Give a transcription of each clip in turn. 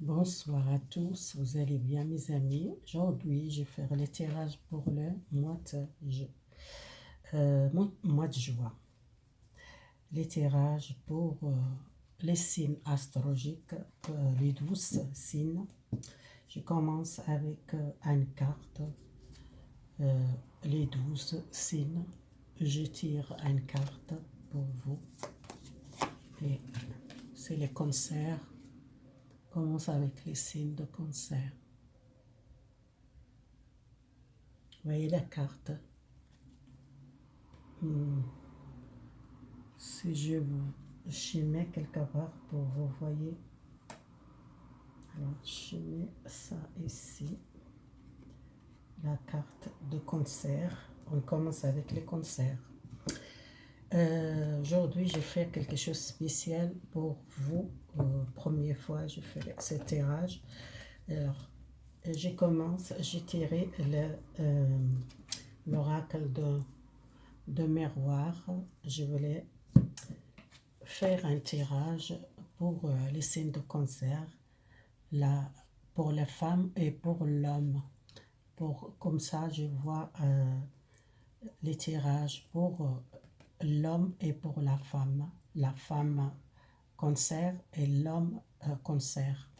Bonsoir à tous, vous allez bien mes amis? Aujourd'hui, je vais faire le tirage pour le mois de juin. Les tirages pour les signes astrologiques, les 12 signes. Je commence avec une carte, euh, les 12 signes. Je tire une carte pour vous. Et c'est les cancers. Commence avec les signes de cancer. Voyez la carte. Si je mets quelque part pour vous voyez. Alors, je mets ça ici. La carte de concert. On commence avec les concerts. Aujourd'hui, je fais quelque chose de spécial pour vous. Première fois, je fais ce tirage. Alors, j'ai tiré l'oracle de miroir. Je voulais faire un tirage pour les signes de cancer, pour la femme et pour l'homme. Comme ça, je vois les tirages pour l'homme et pour la femme. La femme cancer et l'homme cancer.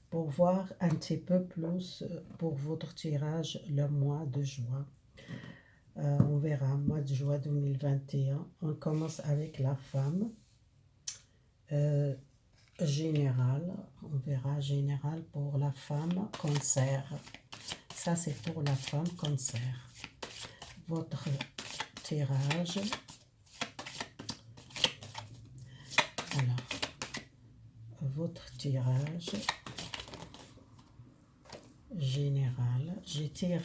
Pour voir un petit peu plus pour votre tirage le mois de juin. On verra, mois de juin 2021. On commence avec la femme. Général, on verra général pour la femme cancer. Ça c'est pour la femme cancer. Votre tirage. Alors, votre tirage général. Je tire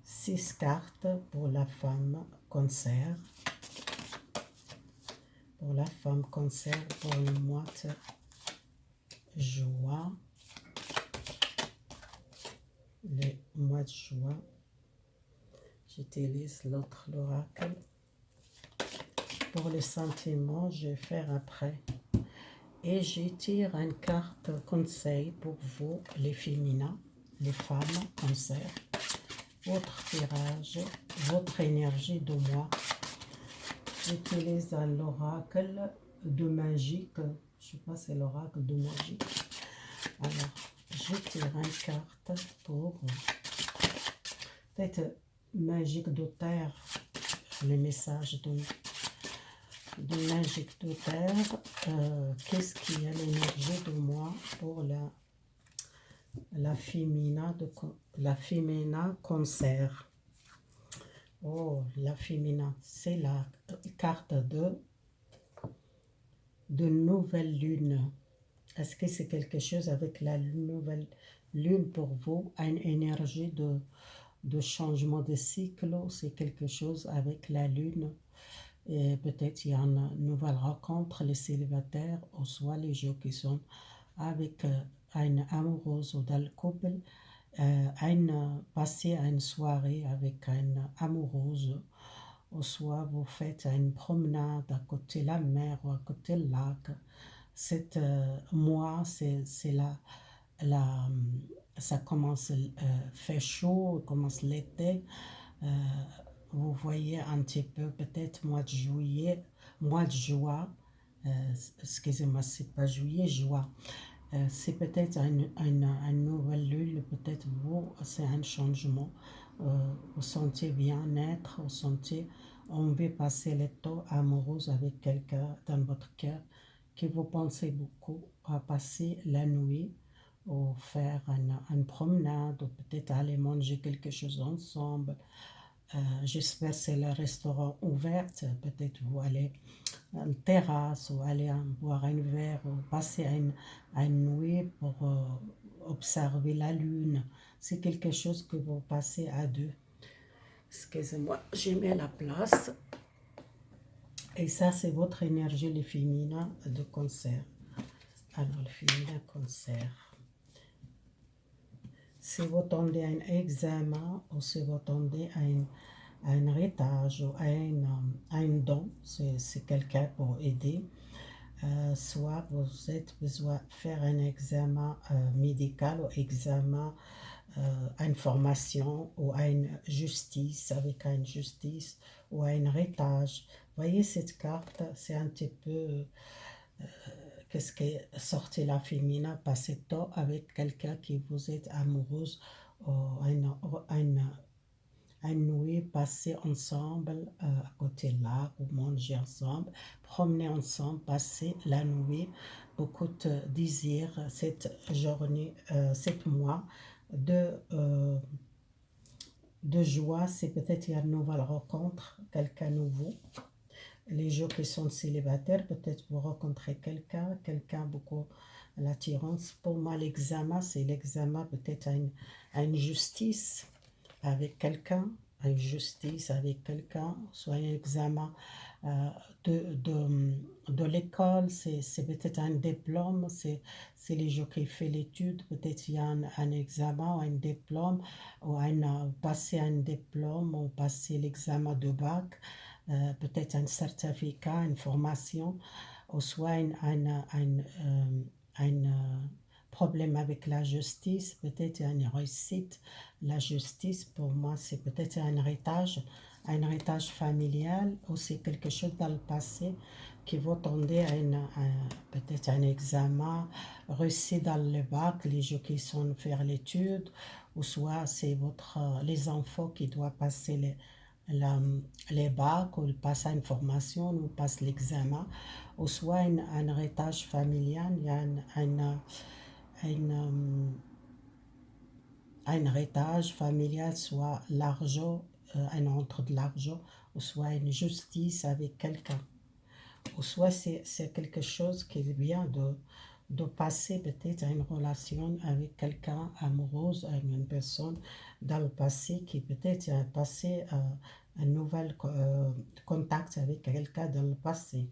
6 cartes pour la femme cancer. Pour la femme cancer pour le mois de juin. Le mois de juin. J'utilise l'autre oracle. Pour les sentiments, je vais faire après. Et je tire une carte conseil pour vous, les féminins, les femmes cancer. Votre tirage, votre énergie de moi. J'utilise l'oracle de magique. Je ne sais pas si c'est l'oracle de magique. Alors, je tire une carte pour peut-être magique de terre. Le message de magique de terre. Qu'est-ce qu'il y a l'énergie de moi pour la féminin cancer. Oh, la féminin, c'est la carte de nouvelle lune. Est-ce que c'est quelque chose avec la nouvelle lune pour vous? Une énergie de changement de cycle, c'est quelque chose avec la lune. Et peut-être il y a une nouvelle rencontre, les célibataires, ou soit les gens qui sont avec une amoureuse ou dans le couple, passer à une soirée avec une amoureuse, ou soit vous faites une promenade à côté de la mer ou à côté du lac. Cette mois, c'est ça commence, fait chaud, commence l'été. Vous voyez un petit peu, peut-être mois de juillet, mois de juin, excusez-moi, c'est pas juillet, juin. C'est peut-être une nouvelle lune, peut-être vous, c'est un changement. Vous sentez bien-être, vous sentez envie de passer le temps amoureux avec quelqu'un dans votre cœur que vous pensez beaucoup à passer la nuit ou faire une promenade ou peut-être aller manger quelque chose ensemble. J'espère que c'est le restaurant ouvert, peut-être vous allez à une terrasse ou aller boire un verre ou passer une nuit pour observer la lune. C'est quelque chose que vous passez à deux. Excusez-moi, j'ai mis à la place. Et ça, c'est votre énergie, le féminin de cancer. Alors, le féminin cancer. Si vous attendez un examen ou si vous attendez un héritage ou un don, c'est quelqu'un pour aider. soit vous êtes besoin de faire un examen médical ou examen à une formation ou à une justice, avec une justice ou à un héritage. Voyez cette carte, c'est un petit peu qu'est-ce qui est sorti la féminin, passer temps avec quelqu'un qui vous est amoureuse, ou une nuit passée ensemble à côté de lac ou manger ensemble, promener ensemble, passer la nuit, beaucoup de désirs cette journée, 7 mois de, euh, de joie. C'est peut-être une nouvelle rencontre, quelqu'un nouveau. Les gens qui sont célibataires, peut-être vous rencontrez quelqu'un beaucoup l'attirance. Pour moi, l'examen, c'est l'examen peut-être à une justice avec quelqu'un, à une justice avec quelqu'un, soit un examen euh, de, de, de l'école, c'est peut-être un diplôme, c'est les gens qui font l'étude, peut-être il y a un examen ou un diplôme, ou passer un diplôme, ou passer l'examen de bac, peut-être un certificat, une formation, ou soit problème avec la justice, peut-être une réussite. La justice, pour moi, c'est peut-être un héritage familial, ou c'est quelque chose dans le passé qui va tendre peut-être un examen réussi dans le bac, les gens qui sont faire l'étude, ou soit c'est les enfants qui doivent passer la- les bacs, ou passent une formation, ou passent l'examen, ou soit un héritage familial, il y a un, euh, un héritage familial, soit l'argent, un entre de l'argent, ou soit une justice avec quelqu'un, ou soit c'est quelque chose qui vient de passer peut-être à une relation avec quelqu'un amoureuse, avec une personne dans le passé qui peut-être a passé un nouvel contact avec quelqu'un dans le passé,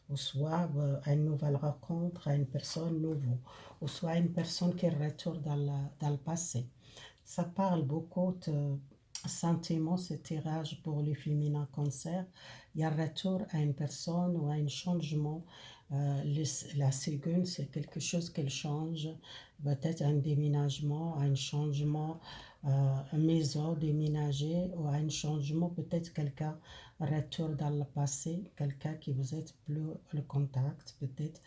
ou soit une nouvelle rencontre à une personne nouvelle, ou soit une personne qui retourne dans le passé. Ça parle beaucoup de sentiments, ce tirage pour les féminins cancer. Il y a un retour à une personne ou à un changement. La seconde, c'est quelque chose qu'elle change, peut-être un déménagement, un changement, une maison déménagée, ou un changement, peut-être quelqu'un retourne dans le passé, quelqu'un qui vous êtes plus le contact, peut-être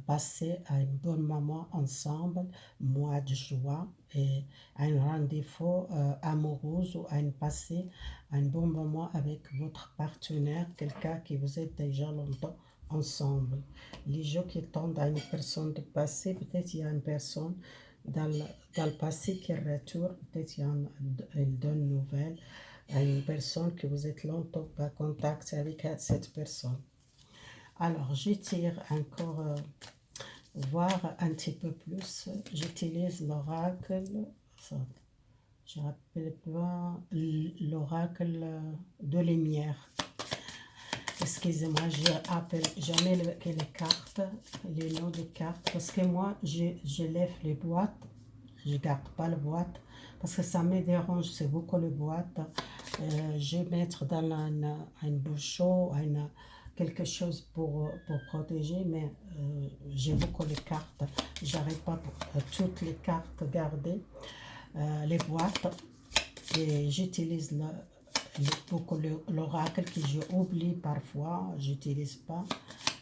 passer un bon moment ensemble, mois de juin, et un rendez-vous amoureux, ou un passé un bon moment avec votre partenaire, quelqu'un qui vous êtes déjà longtemps ensemble. Les gens qui tendent à une personne de passé, peut-être il y a une personne dans le passé qui retourne, peut-être il y a une donne nouvelle à une personne que vous êtes longtemps en contact avec cette personne. Alors, j'étire encore voir un petit peu plus. J'utilise l'oracle, ça, je ne rappelle pas, l'oracle de lumière. Excusez-moi, je appelle jamais les cartes, les noms des cartes, parce que moi, je lève les boîtes, je ne garde pas les boîtes, parce que ça me dérange, c'est beaucoup les boîtes. Je vais mettre dans un bouchon, quelque chose pour protéger, mais j'ai beaucoup les cartes. J'arrive pas toutes les cartes garder, les boîtes, et j'utilise beaucoup l'oracle que j'oublie parfois, j'utilise pas.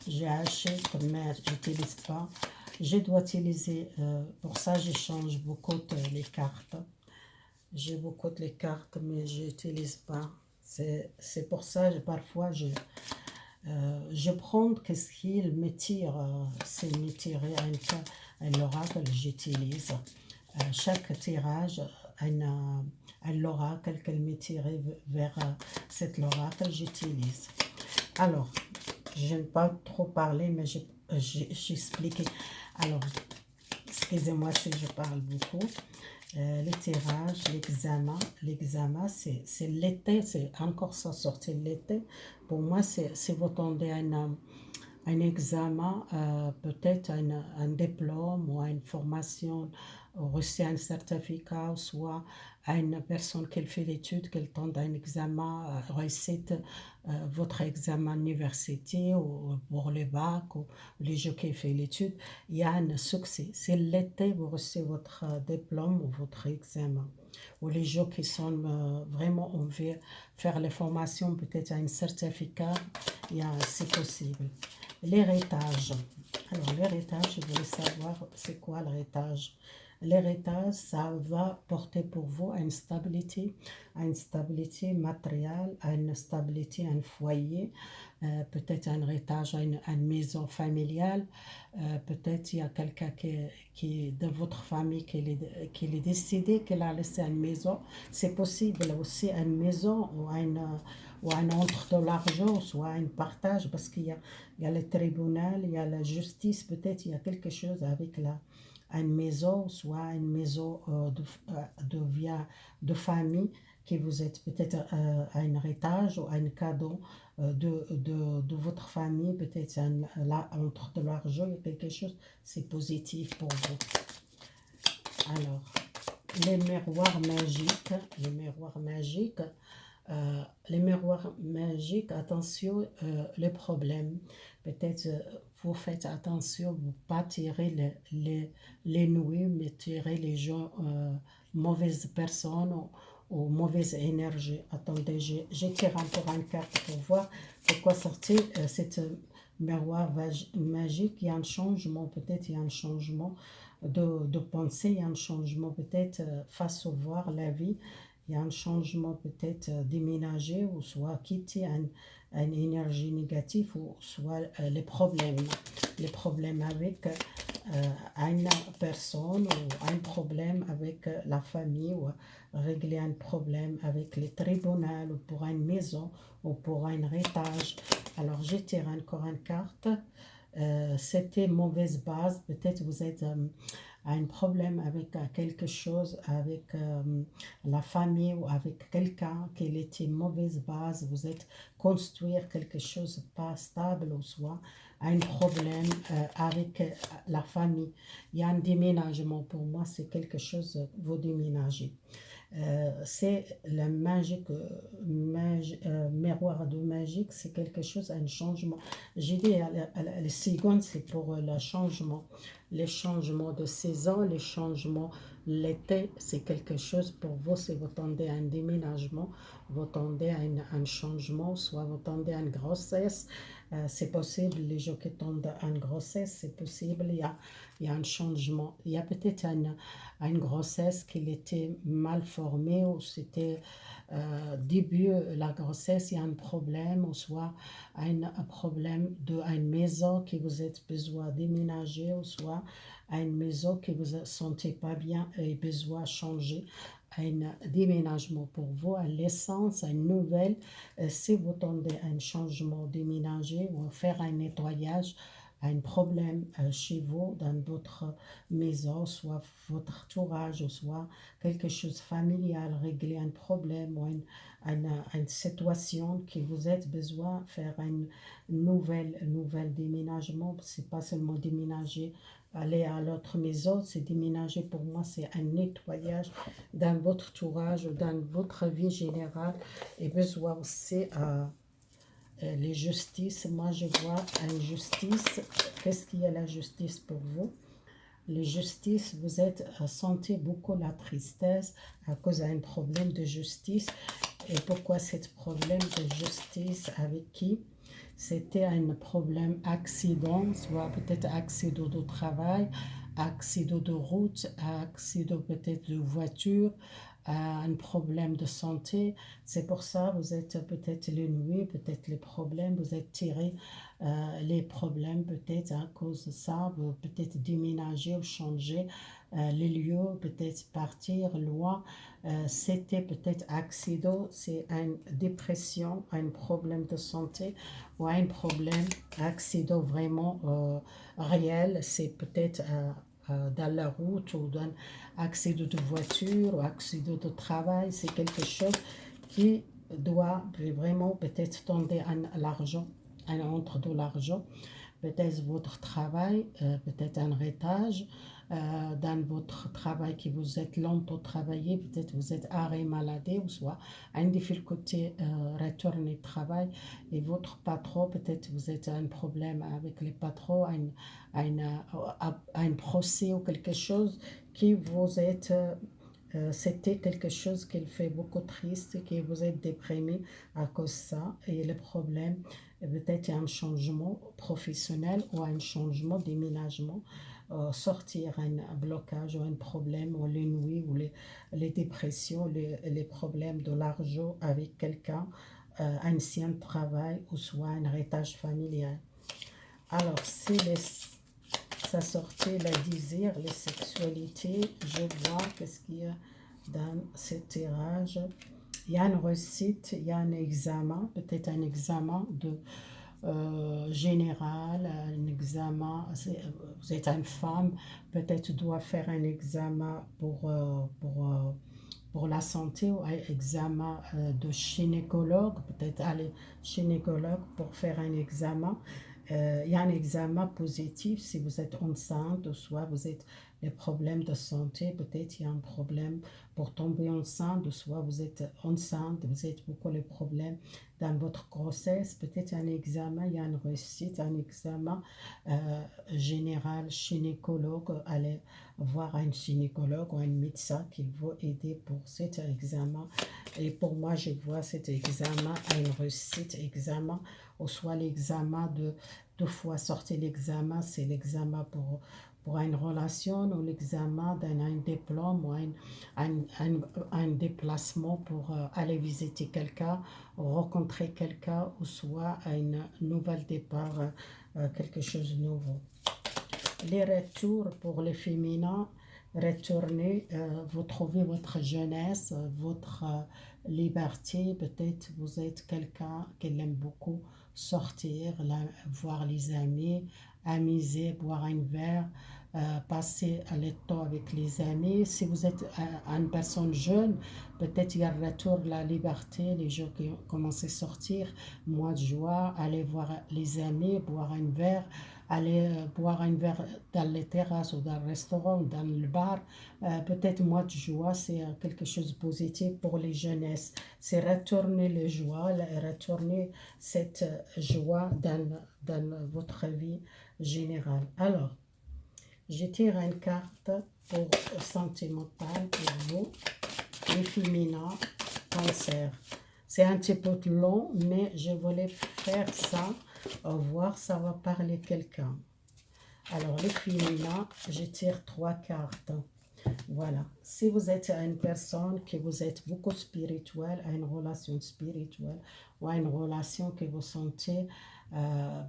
J'achète, mais j'utilise pas. Je dois utiliser, pour ça, je change beaucoup les cartes. J'ai beaucoup de les cartes, mais je n'utilise pas. C'est pour ça que parfois je prends ce qu'il me tire. C'est me tirer un l'oracle, j'utilise. Chaque tirage, l'oracle qu'elle me tire vers cet oracle, j'utilise. Alors, je n'ai pas trop parlé, mais j'explique. Alors, excusez-moi si je parle beaucoup. Les tirages, l'examen, c'est l'été, c'est encore ça sorti l'été. Pour moi, c'est vous tendez un examen, peut-être un diplôme ou une formation reçu un certificat, ou soit à une personne qui fait l'étude, qui tente un examen, réussite votre examen université ou pour le bac ou les gens qui font l'étude, il y a un succès. C'est l'été, vous recevez votre diplôme ou votre examen. Ou les gens qui sont vraiment, on veut faire les formations, peut-être un certificat, c'est possible. L'héritage. Alors, l'héritage, je voulais savoir c'est quoi l'héritage. L'héritage, ça va porter pour vous à une stabilité matérielle, à une stabilité, un foyer, peut-être un héritage à une maison familiale, peut-être il y a quelqu'un qui est de votre famille qui est décidé qu'il a laissé une maison. C'est possible aussi une maison ou un entre de l'argent, soit un partage, parce il y a le tribunal, il y a la justice, peut-être il y a quelque chose avec une maison, soit une maison de famille, que vous êtes peut-être à un héritage ou à un cadeau de votre famille, peut-être là, entre de l'argent, il y a quelque chose, c'est positif pour vous. Alors, les miroirs magiques, les miroirs magiques, les miroirs magiques, attention, les problèmes. Peut-être vous faites attention, vous ne pas tirer les nuits, mais tirer les gens, mauvaises personnes ou mauvaise énergie. Attendez, j'ai tiré encore une carte pour voir pourquoi sortir cette miroir magique. Il y a un changement, peut-être il y a un changement de pensée, il y a un changement peut-être face au voir la vie. Il y a un changement peut-être déménager ou soit quitter une énergie négative ou soit les problèmes avec une personne ou un problème avec la famille ou régler un problème avec les tribunaux ou pour une maison ou pour un héritage. Alors j'ai tiré encore une carte. C'était mauvaise base, peut-être vous êtes un problème avec quelque chose, avec la famille ou avec quelqu'un qui était mauvaise base, vous êtes construire quelque chose pas stable ou soit un problème avec la famille. Il y a un déménagement pour moi, c'est quelque chose, vous déménagez. C'est la magique, miroir de magique, c'est quelque chose, un changement. J'ai dit, les secondes, c'est pour le changement. Les changements de saison, les changements l'été, c'est quelque chose pour vous, si vous tendez à un déménagement, vous tendez à un changement, soit vous tendez à une grossesse, c'est possible, les gens qui tendent à une grossesse, c'est possible, il y a un changement. Il y a peut-être une grossesse qui était mal formée ou c'était début la grossesse, il y a un problème ou soit un problème de une maison que vous êtes besoin déménager ou soit une maison que vous ne sentez pas bien et besoin changer. Un déménagement pour vous, à l'essence, une nouvelle. Si vous tendez à un changement déménager ou faire un nettoyage, un problème chez vous, dans votre maison, soit votre entourage, ou soit quelque chose familial, régler un problème ou une situation que vous êtes besoin de faire un nouvelle déménagement. C'est pas seulement déménager, aller à l'autre maison, c'est déménager pour moi, c'est un nettoyage dans votre entourage, dans votre vie générale et besoin aussi les justices. Moi, je vois une justice. Qu'est-ce qu'il y a la justice pour vous? Les justices, vous êtes sentez beaucoup la tristesse à cause d'un problème de justice. Et pourquoi ce problème de justice avec qui? C'était un problème accident, soit peut-être accident de travail, accident de route, accident peut-être de voiture, un problème de santé. C'est pour ça vous êtes peut-être les nuits, peut-être les problèmes, vous êtes tiré les problèmes peut-être à cause de ça, vous peut-être déménager ou changer les lieux, peut-être partir loin. C'était peut-être accident, c'est une dépression, un problème de santé ou un problème, accident vraiment réel, c'est peut-être dans la route ou dans accident de voiture ou accident de travail, c'est quelque chose qui doit vraiment peut-être tendre à l'argent, entre de l'argent. peut-être votre travail, peut-être un retard dans votre travail que vous êtes longtemps travaillé, peut-être vous êtes arrêt maladie ou soit une difficulté retourner au travail et votre patron, peut-être vous êtes un problème avec les patrons, un procès ou quelque chose qui vous êtes c'était quelque chose qui fait beaucoup triste, que vous êtes déprimé à cause de ça. Et le problème, peut-être un changement professionnel ou un changement déménagement, sortir un blocage ou un problème ou les nuits ou les dépressions, les problèmes de l'argent avec quelqu'un, un ancien travail ou soit un héritage familial. Alors, si ça sortait le désir, les sexualités, je vois qu'est-ce qu'il y a dans ce tirage. Il y a une réussite, il y a un examen, peut-être un examen de général, un examen, vous êtes une femme, peut-être doit faire un examen pour la santé ou un examen de gynécologue, peut-être aller gynécologue pour faire un examen. Il y a un examen positif si vous êtes enceinte ou soit vous êtes des problèmes de santé, peut-être il y a un problème pour tomber enceinte, ou soit vous êtes enceinte, vous avez beaucoup de problèmes dans votre grossesse, peut-être un examen, il y a une réussite, un examen général, gynécologue, allez voir un gynécologue ou un médecin qui va aider pour cet examen. Et pour moi, je vois cet examen à une réussite, examen, ou soit l'examen de deux fois sortir l'examen, c'est l'examen pour une relation ou l'examen d'un diplôme ou un déplacement pour aller visiter quelqu'un, rencontrer quelqu'un ou soit un nouvel départ, quelque chose de nouveau. Les retours pour les féminins, retournez, vous trouvez votre jeunesse, votre liberté, peut-être vous êtes quelqu'un qui aime beaucoup sortir, voir les amis, amuser, boire un verre, passer le temps avec les amis. Si vous êtes une personne jeune, peut-être il y a le retour de la liberté, les gens qui ont commencé à sortir, mois de juin, aller voir les amis, boire un verre, aller boire un verre dans les terrasses ou dans le restaurant ou dans le bar. Peut-être mois de juin, c'est quelque chose de positif pour les jeunesses. C'est retourner le joie, retourner cette joie dans votre vie générale. Alors, je tire une carte pour sentimental pour vous, les féminins, cancer. C'est un petit peu long, mais je voulais faire ça, voir ça va parler quelqu'un. Alors, les féminins, je tire 3 cartes. Voilà. Si vous êtes une personne que vous êtes beaucoup spirituelle, à une relation spirituelle, ou à une relation que vous sentez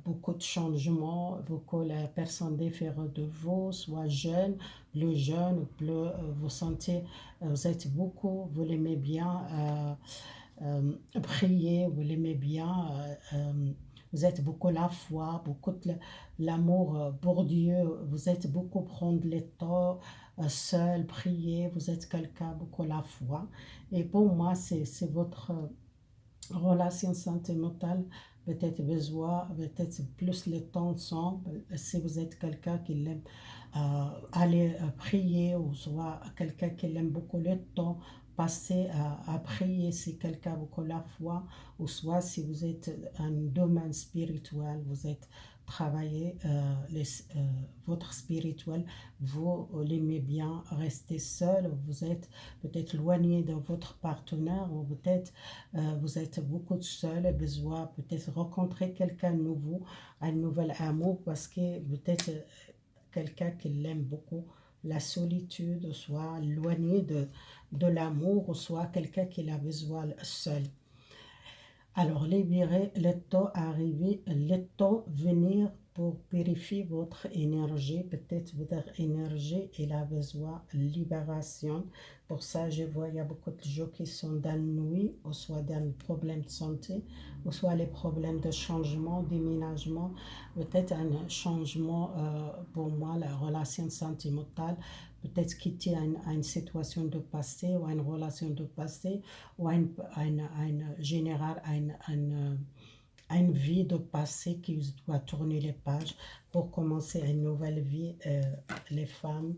beaucoup de changements, beaucoup de personnes différentes de vous, soit plus jeune, ou plus vous sentez, vous êtes beaucoup, vous l'aimez bien, prier, vous l'aimez bien, vous êtes beaucoup la foi, beaucoup de l'amour pour Dieu, vous êtes beaucoup prendre le temps seul, prier, vous êtes quelqu'un beaucoup la foi. Et pour moi, c'est votre relation sentimentale, peut-être besoin, peut-être plus le temps ensemble, si vous êtes quelqu'un qui aime aller prier, ou soit quelqu'un qui aime beaucoup le temps passer à prier, si quelqu'un beaucoup la foi, ou soit si vous êtes un domaine spirituel, vous êtes travailler votre spirituel, vous l'aimez bien rester seul, vous êtes peut-être éloigné de votre partenaire, ou peut-être vous êtes beaucoup seul et besoin peut-être rencontrer quelqu'un de nouveau, un nouvel amour, parce que peut-être quelqu'un qui l'aime beaucoup, la solitude, soit éloigné de l'amour, ou soit quelqu'un qui a besoin seul. Alors, libérer le temps arriver, le temps venir pour purifier votre énergie. Peut-être votre énergie, elle a besoin de libération. Pour ça, je vois, il y a beaucoup de gens qui sont dans la nuit, ou soit dans les problèmes de santé, ou soit les problèmes de changement, déménagement. Peut-être un changement, pour moi, la relation sentimentale. Peut-être quitter une situation de passé, ou une relation de passé, ou général, une vie de passé qui doit tourner les pages pour commencer une nouvelle vie. Les femmes,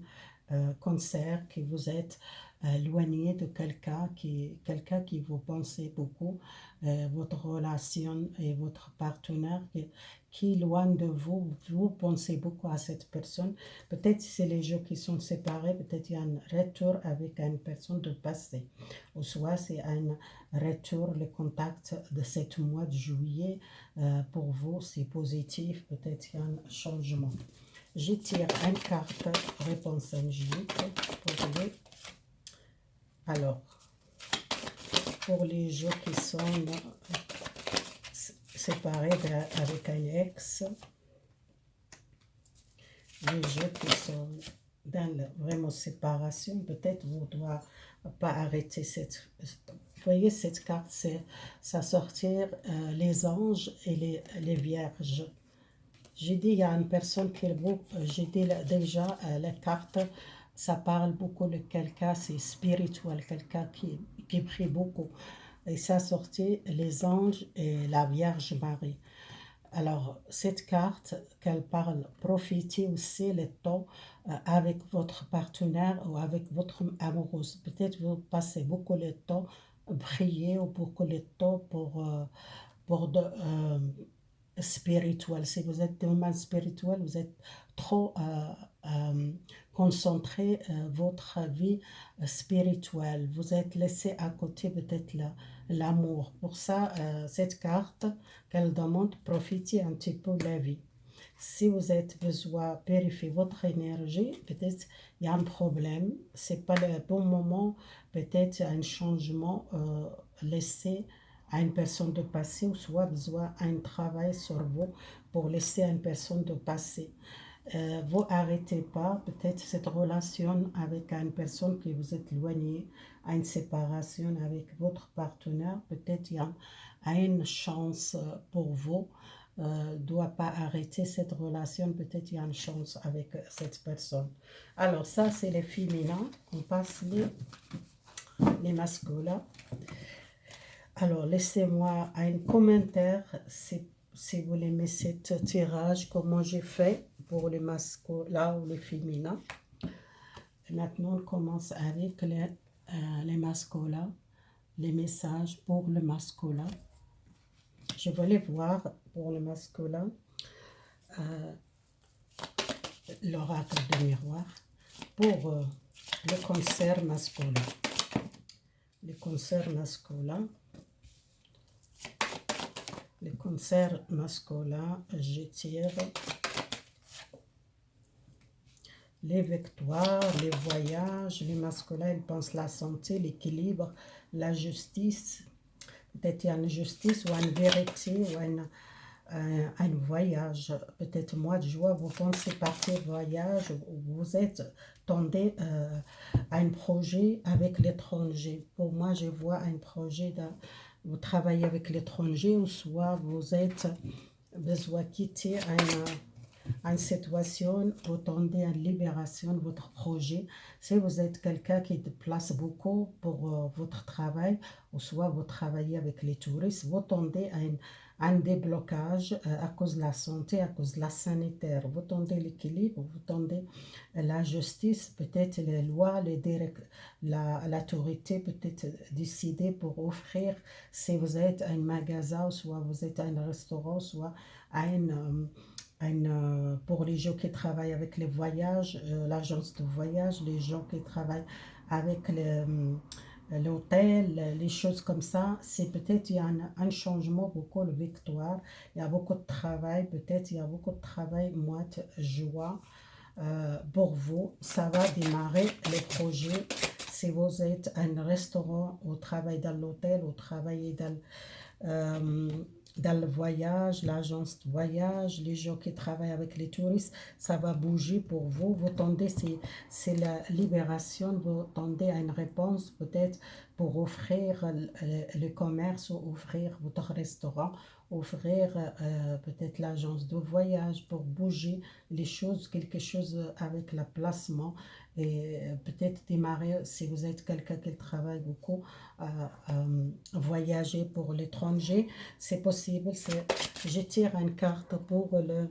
cancer, que vous êtes éloigné de quelqu'un qui vous pensez beaucoup, votre relation et votre partenaire qui est loin de vous, vous pensez beaucoup à cette personne. Peut-être c'est les gens qui sont séparés, peut-être il y a un retour avec une personne de passé, ou soit c'est un retour, le contact de ce mois de juillet, pour vous c'est positif, peut-être il y a un changement. Je tire une carte réponse angélique pour les. Alors, pour les gens qui sont séparés avec un ex, les gens qui sont dans la vraiment séparation, peut-être vous ne doivez pas arrêter cette. Vous voyez, cette carte, ça sortir les anges et les vierges. J'ai dit, il y a une personne qui est beau, j'ai dit déjà, la carte, ça parle beaucoup de quelqu'un, c'est spirituel, quelqu'un qui prie beaucoup. Et ça sortit les anges et la Vierge Marie. Alors, cette carte, qu'elle parle, profitez aussi le temps avec votre partenaire ou avec votre amoureuse. Peut-être vous passez beaucoup de temps à prier ou beaucoup de temps pour spirituel. Si vous êtes domaine spirituel, vous êtes trop concentré votre vie spirituelle. Vous êtes laissé à côté peut-être l'amour. Pour ça, cette carte qu'elle demande, profitez un petit peu de la vie. Si vous avez besoin de purifier votre énergie, peut-être il y a un problème, c'est pas le bon moment, peut-être il y a un changement laissé à une personne de passer, ou soit besoin d'un travail sur vous pour laisser à une personne de passer. Vous arrêtez pas peut-être cette relation avec une personne que vous êtes éloigné, à une séparation avec votre partenaire, peut-être il y a une chance pour vous. Doit pas arrêter cette relation, peut-être il y a une chance avec cette personne. Alors ça c'est les féminins, on passe les masculins. Alors, laissez-moi un commentaire si vous aimez ce tirage, comment j'ai fait pour les masculins ou les féminins. Et maintenant, on commence avec les masculins, les messages pour le masculin. Je voulais voir pour le masculin l'oracle de miroir pour le cancer masculin. Le cancer masculin. Le cancer masculin, je tire les victoires, les voyages. Les masculins, ils pensent la santé, l'équilibre, la justice. Peut-être il y a une justice ou une vérité ou un voyage. Peut-être mois de juin, vous pensez partir voyage, vous êtes tendez à un projet avec l'étranger. Pour moi, je vois un projet vous travaillez avec l'étranger, ou soit vous êtes besoin de quitter une situation, vous tendez à une libération de votre projet. Si vous êtes quelqu'un qui déplace beaucoup pour votre travail, ou soit vous travaillez avec les touristes, vous tendez à un déblocage à cause de la santé, à cause de la sanitaire. Vous tendez l'équilibre, vous tendez la justice, peut-être les lois, l'autorité peut-être décider pour offrir, si vous êtes un magasin, soit vous êtes un restaurant, soit pour les gens qui travaillent avec les voyages, l'agence de voyage, les gens qui travaillent avec l'hôtel, les choses comme ça, c'est peut-être il y a un changement, beaucoup de victoire, il y a beaucoup de travail, peut-être il y a beaucoup de travail mois de juin pour vous. Ça va démarrer les projets. Si vous êtes un restaurant, au travail dans l'hôtel, au travail dans le voyage, l'agence de voyage, les gens qui travaillent avec les touristes, ça va bouger pour vous. Vous tendez, c'est la libération, vous tendez à une réponse peut-être pour offrir le commerce ou offrir votre restaurant ouvrir peut-être l'agence de voyage pour bouger les choses, quelque chose avec le placement et peut-être démarrer, si vous êtes quelqu'un qui travaille beaucoup, voyager pour l'étranger, c'est possible. Je tire une carte pour le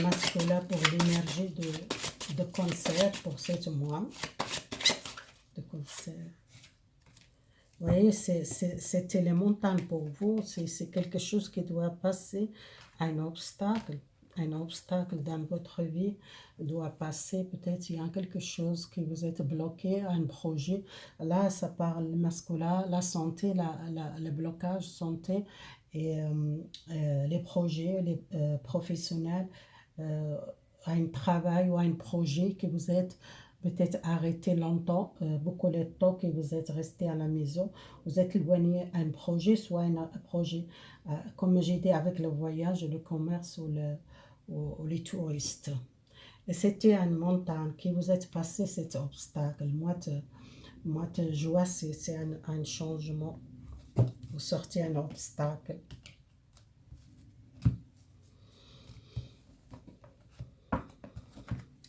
masculin, pour l'énergie de cancer pour 7 mois de cancer. Vous voyez, c'était les montagnes pour vous, c'est quelque chose qui doit passer, un obstacle dans votre vie doit passer, peut-être il y a quelque chose qui vous êtes bloqué, un projet, là ça parle masculin, la santé, le blocage santé et les projets, les professionnels, un travail ou un projet que vous êtes peut-être arrêté longtemps, beaucoup de temps que vous êtes resté à la maison, vous êtes éloigné à un projet, soit un projet, comme j'ai dit, avec le voyage, le commerce ou les touristes. Et c'était une montagne qui vous êtes passé cet obstacle. Moi, de joie, c'est un changement. Vous sortez un obstacle.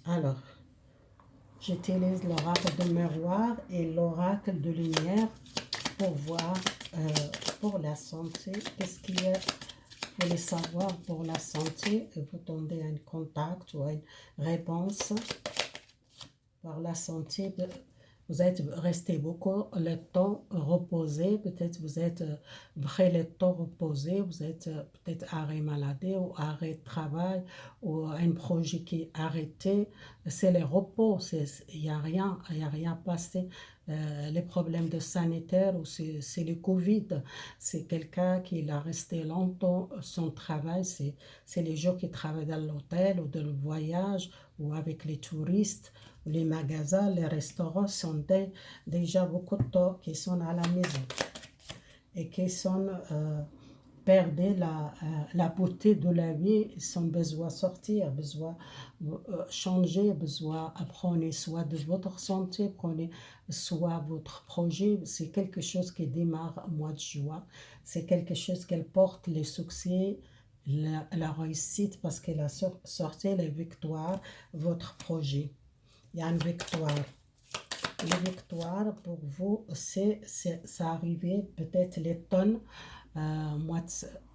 Alors, j'utilise l'oracle de miroir et l'oracle de lumière pour voir pour la santé. Qu'est-ce qu'il y a? Vous voulez savoir pour la santé, vous tendez un contact ou une réponse pour la santé. Vous êtes resté beaucoup le temps reposé, peut-être vous êtes après le temps reposé, vous êtes peut-être arrêt maladie ou arrêt de travail ou un projet qui est arrêté. C'est le repos, il n'y a rien passé. Les problèmes de sanitaire ou c'est le Covid, c'est quelqu'un qui a resté longtemps son travail, c'est les gens qui travaillent dans l'hôtel ou dans le voyage ou avec les touristes. Les magasins, les restaurants sont déjà beaucoup de temps qui sont à la maison et qui sont perdent la beauté de la vie, ils ont besoin de sortir, besoin changer, besoin de prendre soin de votre santé, prenez soin de votre projet. C'est quelque chose qui démarre au mois de juin, c'est quelque chose qui porte les succès, la réussite parce qu'elle a sorti les victoires, votre projet. Il y a une victoire. La victoire pour vous, ça arrivé peut-être l'automne, mois de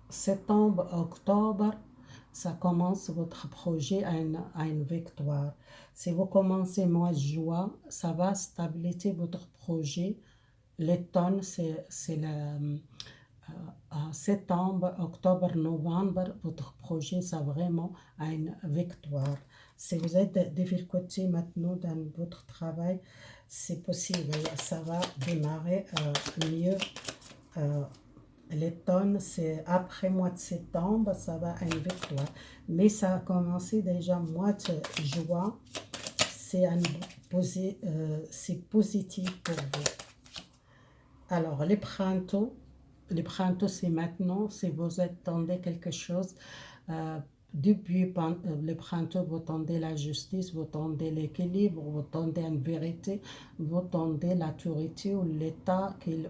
septembre, octobre, ça commence votre projet à une victoire. Si vous commencez mois de juin, ça va stabiliser votre projet. L'automne, c'est le septembre, octobre, novembre, votre projet, ça vraiment a une victoire. Si vous êtes difficulté maintenant dans votre travail, c'est possible, ça va démarrer mieux. L'automne, c'est après mois de septembre, ça va à une victoire. Mais ça a commencé déjà mois de juin, c'est positif pour vous. Alors, les printemps, c'est maintenant, si vous attendez quelque chose, depuis le printemps, vous attendez la justice, vous attendez l'équilibre, vous attendez une vérité, vous attendez l'autorité ou l'État qu'il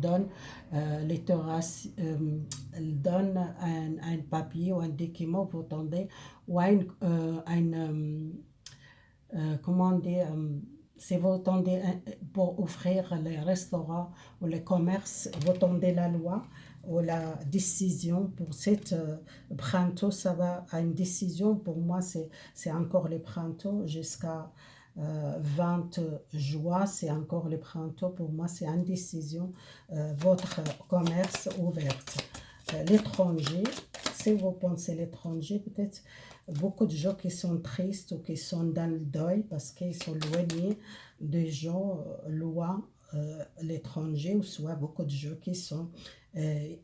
donne, il donne un papier ou un document, vous attendez, ou comment dire, si vous attendez pour offrir les restaurants ou les commerces, vous attendez la loi ou la décision pour cette printemps, ça va à une décision. Pour moi, c'est encore le printemps jusqu'à 20 juin, c'est encore le printemps. Pour moi, c'est une décision, votre commerce ouvert. L'étranger, si vous pensez l'étranger, peut-être beaucoup de gens qui sont tristes ou qui sont dans le deuil parce qu'ils sont éloignés des gens loin l'étranger, ou soit beaucoup de gens qui sont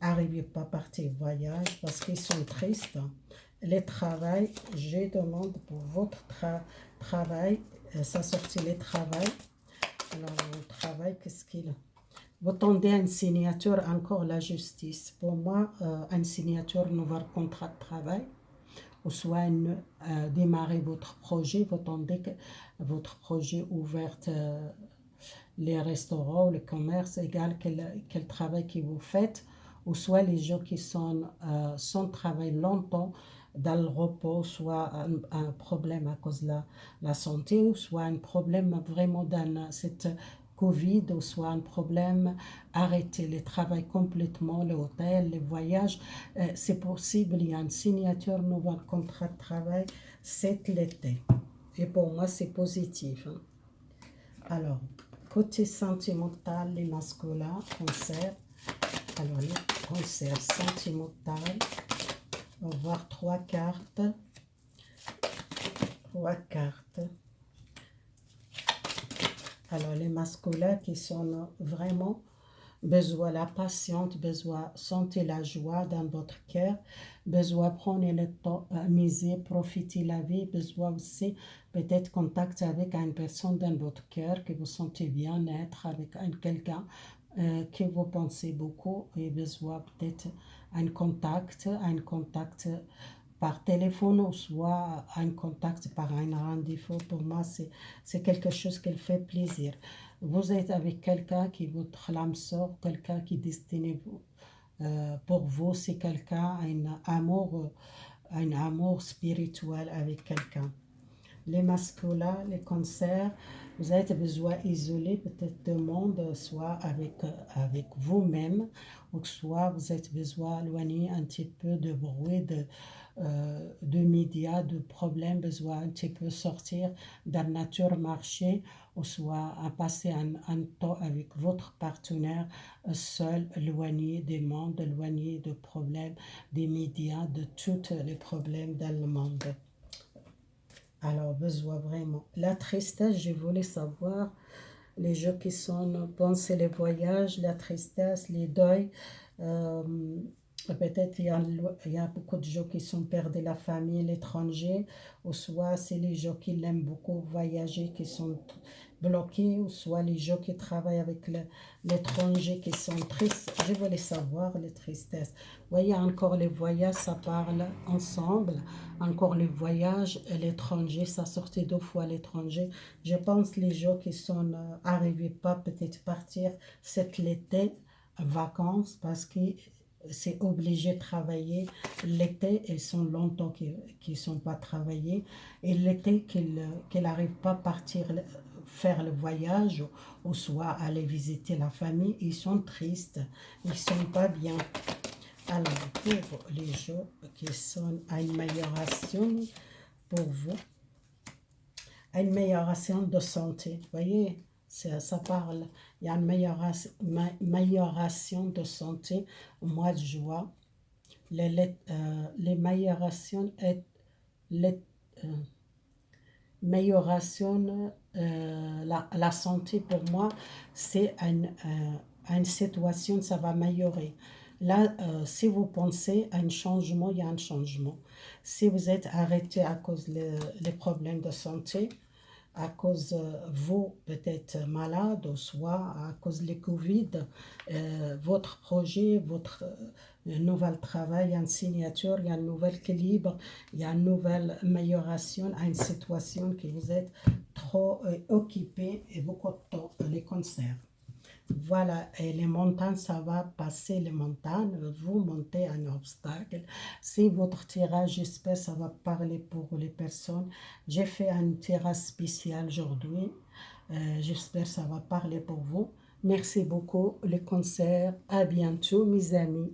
arrivés pas partir voyage parce qu'ils sont tristes. Le travail, je demande pour votre travail, ça sortit le travail. Alors le travail, qu'est-ce qu'il a? Vous tendez à une signature, encore la justice. Pour moi, une signature, nouveau contrat de travail, ou soit démarrer votre projet, vous tendez que votre projet ouvert les restaurants, le commerce, égal quel travail que vous faites, ou soit les gens qui sont sans travail longtemps dans le repos, soit un problème à cause de la santé, ou soit un problème vraiment dans cette Covid, ou soit un problème arrêter le travail complètement, l'hôtel, les voyages. C'est possible, il y a une signature, nouveau contrat de travail cet été. Et pour moi, c'est positif. Hein. Alors, côté sentimental, les masculins, cancer. Alors, les cancers sentimental, on va voir trois cartes. Trois cartes. Alors, les masculins qui sont vraiment besoin la patience, besoin sentir la joie dans votre cœur, besoin prendre le temps, miser, profiter la vie, besoin aussi peut-être contact avec une personne dans votre cœur que vous sentez bien être avec quelqu'un que vous pensez beaucoup et besoin peut-être un contact par téléphone ou soit un contact par un rendez-vous. Pour moi, c'est quelque chose qui fait plaisir. Vous êtes avec quelqu'un qui est votre âme sœur, quelqu'un qui est destiné pour vous, c'est quelqu'un, un amour spirituel avec quelqu'un. Les masculins, les cancers, vous avez besoin isolé peut-être de monde, soit avec vous-même, ou soit vous avez besoin éloigner un petit peu de bruit, de médias, de problèmes, besoin un petit peu sortir dans la nature, marcher, ou soit à passer un temps avec votre partenaire seul, éloigné des mondes, éloigné de problèmes, des médias, de tous les problèmes dans le monde. Alors, besoin vraiment. La tristesse, je voulais savoir, les gens qui sont pensés les voyages, la tristesse, les deuils. euh, Peut-être il y a beaucoup de gens qui sont perdus la famille, l'étranger, ou soit c'est les gens qui aiment beaucoup voyager, qui sont bloqués, ou soit les gens qui travaillent avec l'étranger, qui sont tristes. Je voulais savoir les tristesses. Vous voyez, encore les voyages, ça parle ensemble. Encore les voyages, l'étranger, ça sortait 2 fois à l'étranger. Je pense les gens qui sont arrivés pas peut-être partir cet été, vacances, parce que c'est obligé de travailler. L'été, ils sont longtemps qu'ils ne sont pas travaillés. Et l'été, qu'ils n'arrivent pas à partir faire le voyage ou soit aller visiter la famille, ils sont tristes, ils ne sont pas bien. Alors, pour les gens qui sont à une amélioration, pour vous, à une amélioration de santé, vous voyez, ça parle, il y a une amélioration de santé au mois de juin. L'amélioration est l'amélioration, la santé pour moi, c'est une situation, ça va améliorer. Là, si vous pensez à un changement, il y a un changement. Si vous êtes arrêté à cause des problèmes de santé, à cause vous peut-être malade, ou soit à cause du Covid, votre projet, votre nouvel travail, il y a une signature, il y a un nouvel équilibre, il y a une nouvelle amélioration à une situation que vous êtes trop occupé et beaucoup de temps, les concerts. Voilà, et les montagnes, ça va passer les montagnes, vous montez un obstacle. Si votre tirage, j'espère, ça va parler pour les personnes. J'ai fait un tirage spécial aujourd'hui. J'espère que ça va parler pour vous. Merci beaucoup, les concerts. À bientôt, mes amis.